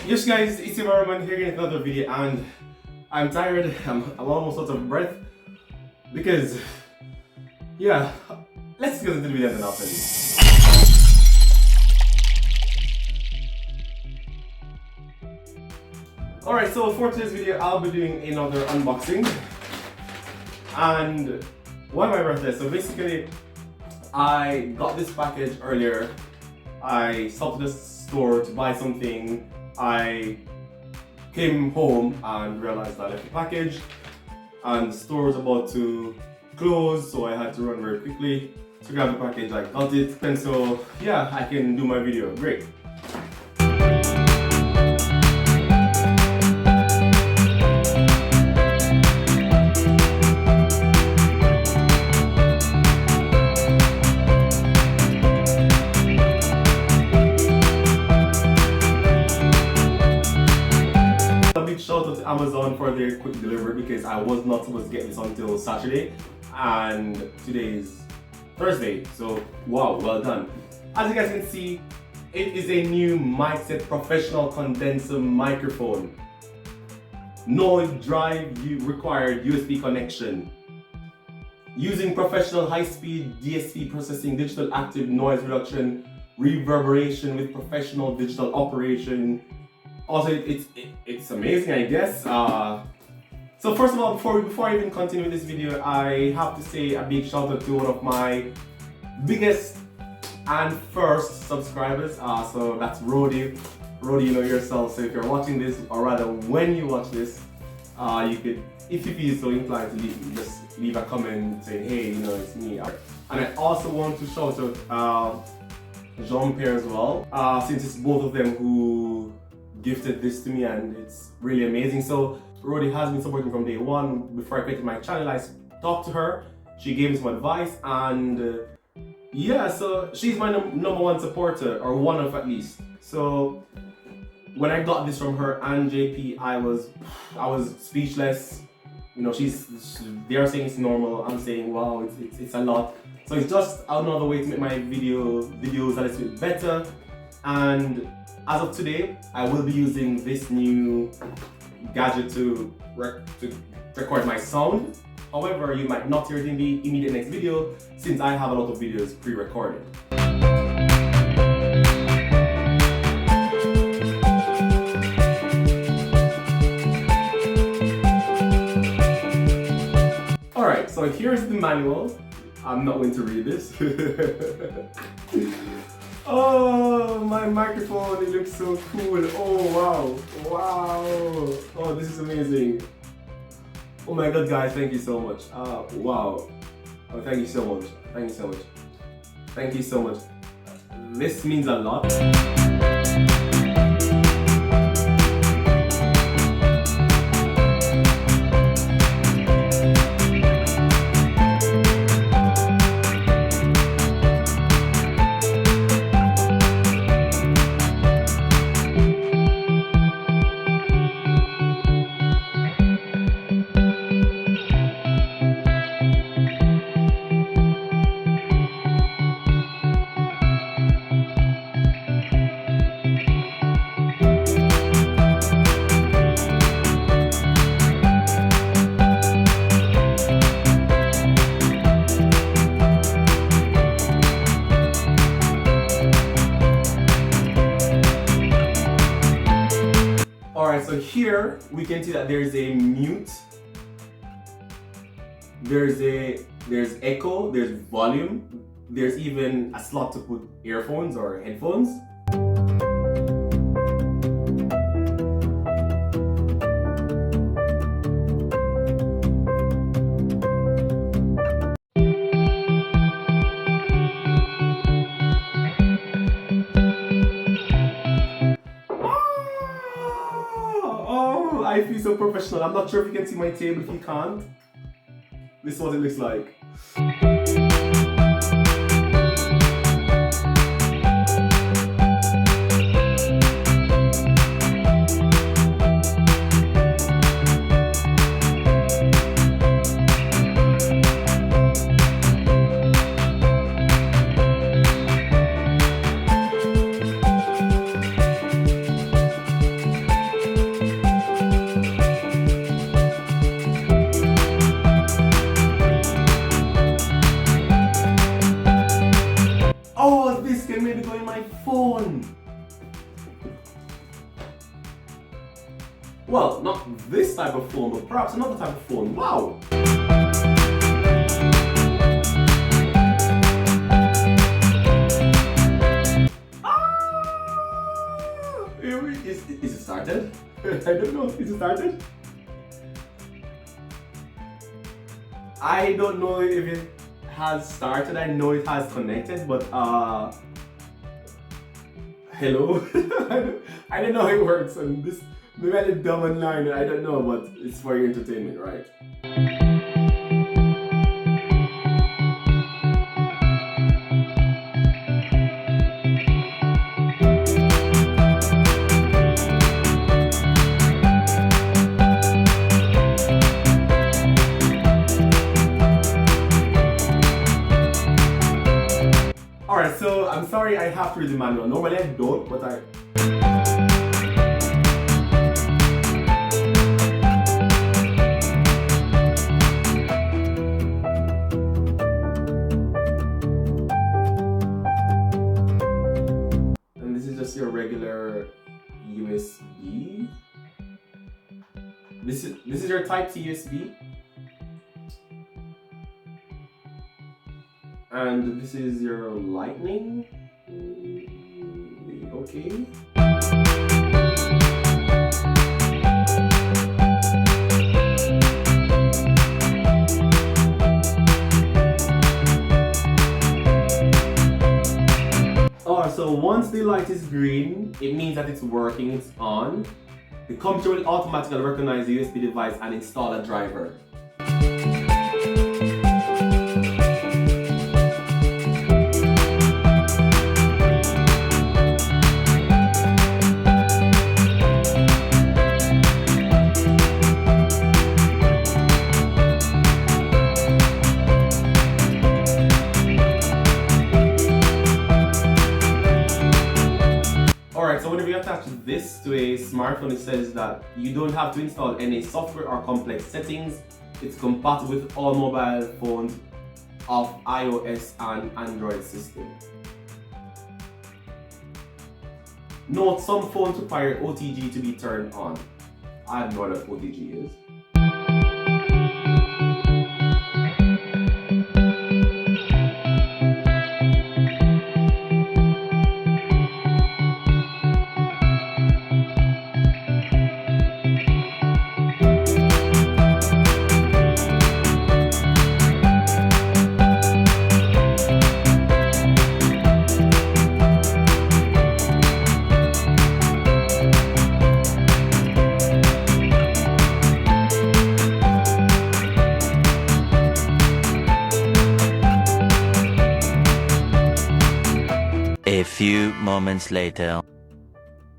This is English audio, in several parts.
Yes guys, it's Roman here in another video, and I'm tired. I'm almost out of breath because yeah, let's get into the video and after this. Alright, so for today's video I'll be doing another unboxing. And why am I breathless? So basically I got this package earlier. I stopped at the store to buy something. I came home and realized that I left the package and the store was about to close, so I had to run very quickly to grab the package. I got it, and so yeah, I can do my video. Great. Shout out to Amazon for their quick delivery because I was not supposed to get this until Saturday and today is Thursday, so wow, well done. As you guys can see, it is a new MicSet professional condenser microphone. No drive required USB connection. Using professional high-speed DSP processing, digital active noise reduction, reverberation with professional digital operation. Also, it's amazing, I guess. So first of all, before I even continue with this video, I have to say a big shout out to one of my biggest and first subscribers. So that's Rody. Rody, you know yourself. So if you're watching this, or rather when you watch this, you could, if you feel so inclined to just leave a comment saying, hey, you know, it's me. And I also want to shout out Jean-Pierre as well, since it's both of them who gifted this to me and it's really amazing. So Rody has been supporting from day one. Before I created my channel, I talked to her. She gave me some advice and yeah, so she's my number one supporter, or one of at least. So when I got this from her and JP, I was speechless. You know, they're saying it's normal. I'm saying wow, it's a lot. So it's just another way to make my videos a little bit better. And as of today, I will be using this new gadget to record my sound. However, you might not hear it in the immediate next video since I have a lot of videos pre-recorded. Alright, so here's the manual. I'm not going to read this. Oh, my microphone, it looks so cool. Oh, wow. Wow. Oh, this is amazing. Oh my god, guys, thank you so much. Wow. Oh, thank you so much. Thank you so much. Thank you so much. This means a lot. Alright, so here we can see that there's a mute, there's echo, there's volume, there's even a slot to put earphones or headphones. I feel so professional. I'm not sure if you can see my table. If you can't, this is what it looks like. Well, not this type of phone, but perhaps another type of phone. Wow! Is it started? I don't know. Is it started? I don't know if it has started. I know it has connected, but hello. I don't know how it works, and this maybe I did dumb online. I don't know, but it's for your entertainment, right? Alright, so I'm sorry I have to read the manual. Normally I don't, but I... And this is just your regular USB. This is your Type-C USB. And this is your Lightning. Okay. Oh, so once the light is green, it means that it's working, it's on. The computer will automatically recognize the USB device and install a driver. So whenever you attach this to a smartphone, it says that you don't have to install any software or complex settings. It's compatible with all mobile phones of iOS and Android system. Note, some phones require OTG to be turned on. I have no idea what OTG is. A few moments later.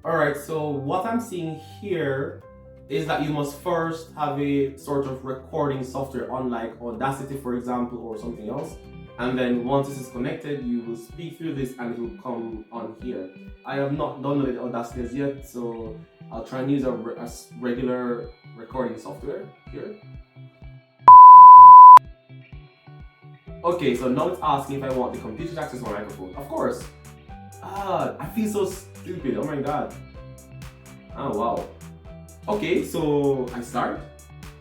Alright, so what I'm seeing here is that you must first have a sort of recording software, unlike Audacity, for example, or something else. And then once this is connected, you will speak through this and it will come on here. I have not downloaded Audacity as yet, so I'll try and use a regular recording software here. Okay, so now it's asking if I want the computer to access my microphone. Of course. I feel so stupid. Oh my god. Oh wow. Okay, so I start.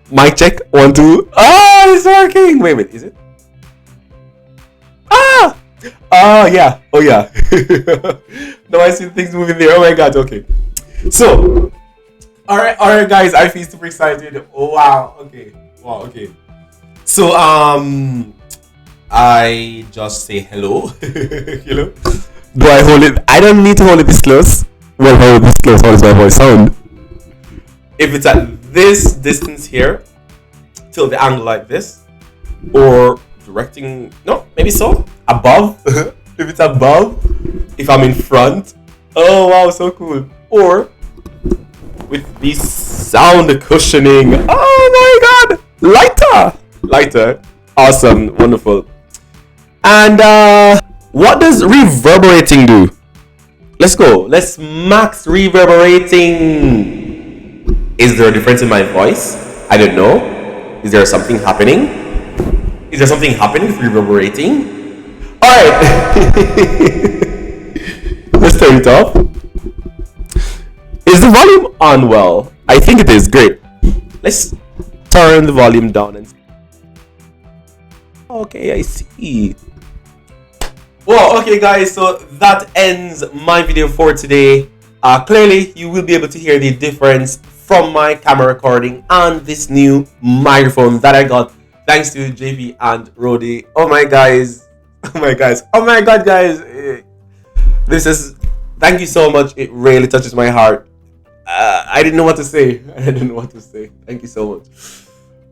Mic check. 1, 2. Oh, it's working. Wait, is it? Ah! Oh yeah. Oh yeah. Now I see things moving there. Oh my god. Okay. So, all right, guys. I feel super excited. Oh wow. Okay. Wow. Okay. So I just say hello. Hello. Do I hold it? I don't need to hold it this close. Well, hold it this close. How does my voice sound? If it's at this distance here, tilt the angle like this, or directing, no, maybe so, above. If it's above, if I'm in front, oh wow, so cool. Or with the sound cushioning, oh my god, lighter, awesome, wonderful. And what does reverberating do? Let's go. Let's max reverberating. Is there a difference in my voice? I don't know. Is there something happening? Is there something happening with reverberating? Alright. Let's turn it off. Is the volume on well? I think it is great. Let's turn the volume down and. Okay, I see. Well, okay, guys. So that ends my video for today. Clearly, you will be able to hear the difference from my camera recording and this new microphone that I got thanks to JP and Rody. Oh my guys. Oh my guys. Oh my god, guys. This is. Thank you so much. It really touches my heart. I didn't know what to say. I didn't know what to say. Thank you so much.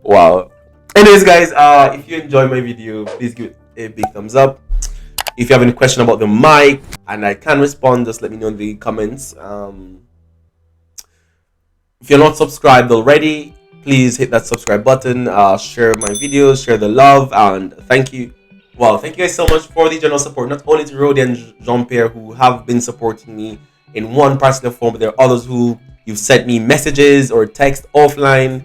Wow. Anyways, guys, if you enjoyed my video, please give it a big thumbs up. If you have any question about the mic and I can respond, just let me know in the comments. If you're not subscribed already, please hit that subscribe button. Share my videos, share the love, and thank you. Wow, thank you guys so much for the general support. Not only to Rody and Jean-Pierre, who have been supporting me in one particular form, but there are others who you've sent me messages or text offline.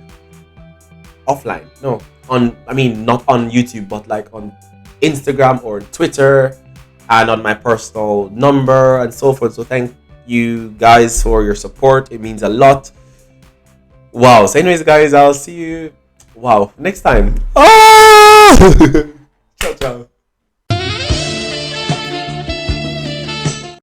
No, not on YouTube, but like on Instagram or Twitter and on my personal number and so forth. So thank you guys for your support. It means a lot. Wow. So anyways, guys, I'll see you next time. Oh! Ciao, ciao.